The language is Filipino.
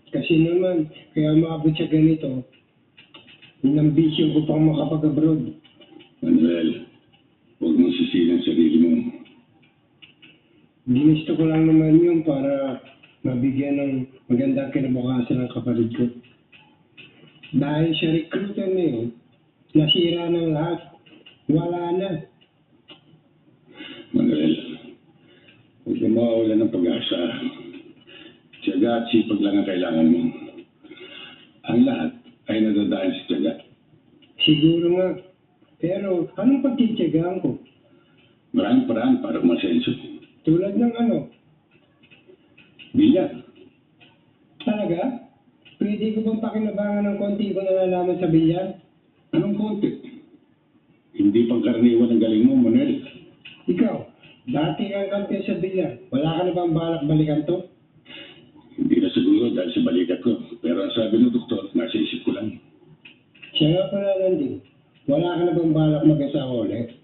Kasi naman, kaya maabot siya ganito, inambisyon ko pang makapag-abroad. Manuel, huwag mong sisihin ang sarili mo. Ginusto ko lang naman yun para mabigyan ng magandang kinabukasan ng kapatid ko. Dahil sa recruiter na yun, nasira ng lahat. Wala na. Manuel, huwag kang mawawala ng pag-asa. Tiyaga at sipag lang ang kailangan mo. Ang lahat ay nadadaan sa tiyaga. Siguro nga. Pero anong pagtitiyagaan ko? Maraming paraan para umasenso. Tulad ng ano? Bilyar. Talaga? Pwede ko bang pakinabangan ng konti ko nalalaman sa bilyar? Anong konti? Hindi pangkaraniwan ang galing mo, Manuel. Ikaw, dati kang kampiyon sa bilyar. Wala ka na bang balak balikan to? Hindi na siguro dahil sa balikat ko. Pero ang sabi ng doktor, nasa isip ko lang. Siya nga pala lang din. Wala ka na bang balak mag-asawa ulit?